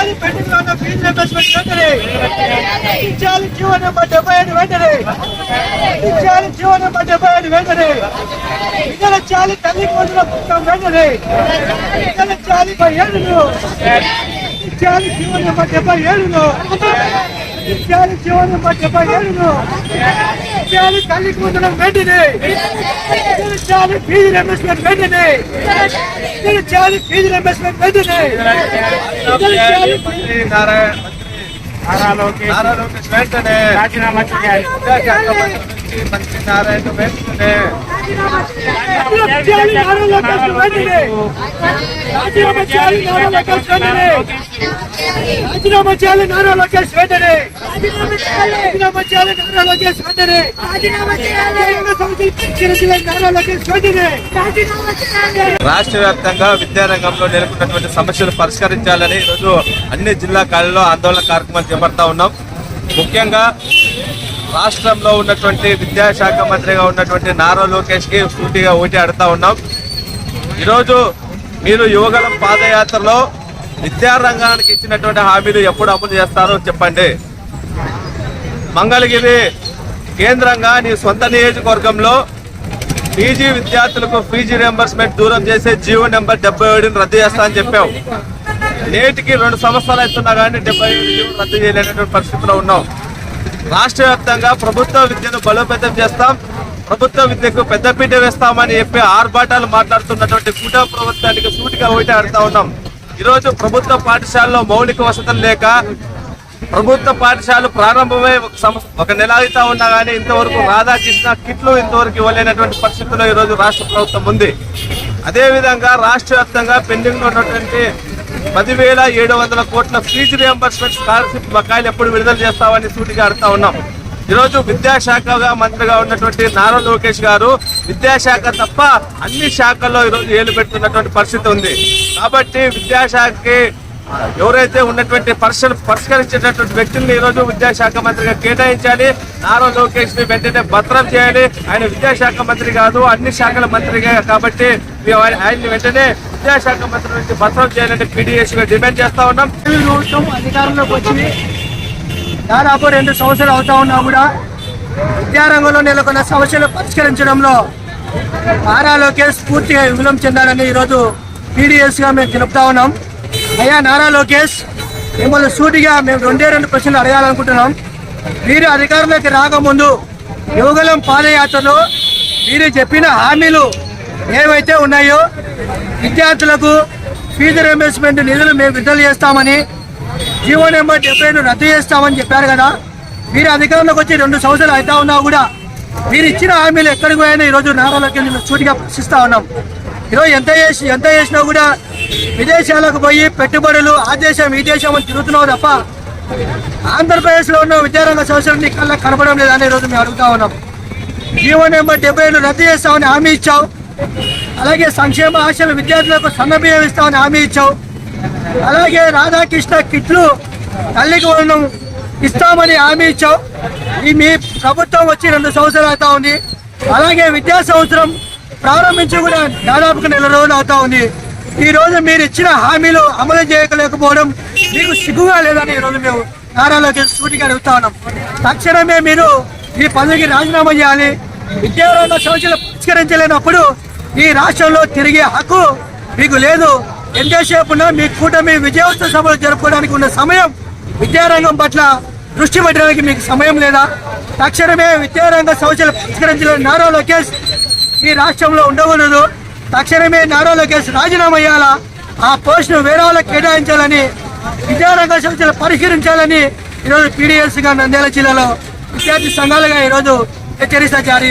ఇచ్చాలి pending లో ఉన్న fee reimbursement వెంటనే ఇచ్చాలి జీవో నెంబర్ 75 వెంటనే ఇచ్చాలి జీవో నెంబర్ 75 వెంటనే విడుదలచ్చాలి తల్లికి వందనం పథకం వెంటనే విడుదలచ్చాలి 17 ఇచ్చాలి జీవో నెంబర్ 77 ఇచ్చాలి జీవో నెంబర్ 77 ఇచ్చాలి తల్లికి వందనం వెంటనే ఇచ్చాలి ఫీజు రీయింబర్స్మెంట్ వెంటనే ఇచ్చాలి ఫీజు రీయింబర్స్మెంట్ వెంటనే నారా లోకేష్ వెంటనే రాజీనామా చేయాలి మంత్రి నారాయణ వెంటనే రాజీనామా చేయాలి రాజీనామా చేయాలి నారా లోకేష్ వెంటనే రాజీనామా చేయాలి నారా లోకేష్ వెంటనే నారా లోకేష్ వెంటనే రాష్ట్ర వ్యాప్తంగా విద్యారంగంలో నెలకొన్నటువంటి సమస్యలు పరిష్కరించాలని ఈరోజు అన్ని జిల్లా కాలేజీలో ఆందోళన కార్యక్రమాలు చేపడతా ఉన్నాం. ముఖ్యంగా రాష్ట్రంలో ఉన్నటువంటి విద్యాశాఖ మంత్రిగా ఉన్నటువంటి నారా లోకేష్ కి సూటిగా ఓటి అడుగుతా ఉన్నాం. ఈరోజు మీరు యువగలం పాదయాత్రలో విద్యారంగానికి ఇచ్చినటువంటి హామీలు ఎప్పుడు అమలు చేస్తారో చెప్పండి. మంగళగిరి కేంద్రంగా నీ సొంత నియోజకవర్గంలో పీజీ విద్యార్థులకు ఫీజు రీయింబర్స్మెంట్ దూరం చేసే జీవో నెంబర్ 77 రద్దు చేస్తా అని చెప్పావు. నేటికి 2 సంవత్సరాలు అవుతున్నా కానీ 77 రద్దు చేయలేనటువంటి పరిస్థితిలో ఉన్నాం. రాష్ట్ర వ్యాప్తంగా ప్రభుత్వ విద్యను బలోపేతం చేస్తాం, ప్రభుత్వ విద్యకు పెద్దపీట వేస్తామని చెప్పి ఆర్భాటాలు మాట్లాడుతున్నటువంటి కూటమి ప్రభుత్వానికి సూటిగా ఓటి అడుగుతా ఉన్నాం. ఈరోజు ప్రభుత్వ పాఠశాలలో మౌలిక వసతులు లేక ప్రభుత్వ పాఠశాలలు ప్రారంభమై ఒక నెల అవుతా ఉన్నా కానీ ఇంతవరకు రాధాకృష్ణ కిట్లు ఇంతవరకు ఇవ్వలేనటువంటి పరిస్థితుల్లో ఈరోజు రాష్ట్ర ప్రభుత్వం ఉంది. అదేవిధంగా రాష్ట్ర వ్యాప్తంగా పెండింగ్ ఉన్నటువంటి 10,700 కోట్ల ఫీజు రీయింబర్స్మెంట్ స్కాలర్షిప్ బకాయిలు ఎప్పుడు విడుదల చేస్తామని సూటిగా అడుగుతా ఉన్నాం. ఈరోజు విద్యాశాఖగా మంత్రిగా ఉన్నటువంటి నారా లోకేష్ గారు విద్యాశాఖ తప్ప అన్ని శాఖల్లో ఈరోజు ఏలు పెడుతున్నటువంటి పరిస్థితి ఉంది. కాబట్టి విద్యాశాఖకి ఎవరైతే ఉన్నటువంటి పరిష్కరించేటటువంటి వ్యక్తుల్ని ఈరోజు విద్యాశాఖ మంత్రిగా కేటాయించాలి. నారా లోకేష్ ని వెంటనే భద్రం చేయాలి. ఆయన విద్యాశాఖ మంత్రి కాదు, అన్ని శాఖల మంత్రిగా కాబట్టి ఆయన్ని వెంటనే విద్యాశాఖ మంత్రి నుంచి భద్రం చేయాలని పీడీఎస్ గా డిమాండ్ చేస్తా ఉన్నాం. ప్రభుత్వం అధికారంలోకి వచ్చి దాదాపు 2 సంవత్సరాలు అవుతా ఉన్నా కూడా విద్యారంగంలో నెలకొన్న సమస్యలు పరిష్కరించడంలో నారా లోకేష్ పూర్తిగా విఫలం చెందారని ఈరోజు పీడీఎస్ గా మేము తెలుపుతా ఉన్నాం. అయ్యా నారా లోకేష్, మిమ్మల్ని సూటిగా మేము 2 ప్రశ్నలు అడగాలనుకుంటున్నాం. మీరు అధికారంలోకి రాకముందు యువగలం పాదయాత్రలో మీరు చెప్పిన హామీలు ఏవైతే ఉన్నాయో విద్యార్థులకు ఫీజు రీయింబర్స్మెంట్ నిధులు మేము విడుదల చేస్తామని, జీవో నెంబర్ 70 రద్దు చేస్తామని చెప్పారు కదా. మీరు అధికారంలోకి వచ్చి 2 సంవత్సరాలు అవుతా ఉన్నా కూడా మీరు ఇచ్చిన హామీలు ఎక్కడికి పోయినా ఈరోజు నారా లోకేష్ సూటిగా ప్రశ్నిస్తా ఉన్నాం. ఈరోజు ఎంత చేసినా కూడా విదేశాలకు పోయి పెట్టుబడులు ఆ దేశం ఈ దేశం అని తిరుగుతున్నావు తప్ప ఆంధ్రప్రదేశ్లో ఉన్న విద్యారంగ సమస్యలు నీ కళ్ళ కనపడడం లేదని ఈరోజు మేము అడుగుతా ఉన్నాం. జీవో నెంబర్ 70 రద్దు చేస్తామని హామీ ఇచ్చావు. అలాగే సంక్షేమ ఆశల విద్యార్థులకు సన్నబియ్యం ఇస్తామని హామీ ఇచ్చావు. అలాగే రాధాకృష్ణ కిట్లు తల్లికి వందనం ఇస్తామని హామీ ఇచ్చావు. ఈ మీ ప్రభుత్వం వచ్చి 2 సంవత్సరాలు అవుతా ఉంది. అలాగే విద్యా సంవత్సరం ప్రారంభించి కూడా దాదాపుగా 1 నెల రోజులు అవుతా ఉంది. ఈ రోజు మీరు ఇచ్చిన హామీలు అమలు చేయలేకపోవడం మీకు సిగ్గుగా లేదని ఈరోజు మేము నారా లోకేష్ సూటిగా అడుగుతా ఉన్నాం. తక్షణమే మీరు ఈ పదవికి రాజీనామా చేయాలి. విద్యారంగ సమస్యలు పరిష్కరించలేనప్పుడు ఈ రాష్ట్రంలో తిరిగే హక్కు మీకు లేదు. ఎంతసేపు ఉన్నా మీ కూటమి విజయోత్సవ సభలు జరుపుకోవడానికి ఉన్న సమయం విద్యారంగం పట్ల దృష్టి పెట్టడానికి మీకు సమయం లేదా? తక్షణమే విద్యారంగ సమస్యలు పరిష్కరించలేని నారా లోకేష్ ఈ రాష్ట్రంలో ఉండకూడదు. తక్షణమే నారా లోకేష్ రాజీనామా చేయాలా, ఆ పోస్టును వేరే వాళ్ళకి కేటాయించాలని, విద్యారంగ సమస్యలు పరిష్కరించాలని ఈరోజు పీడీఎస్ గా నంద్యాల జిల్లాలో విద్యార్థి సంఘాలుగా ఈరోజు హెచ్చరిక జారీ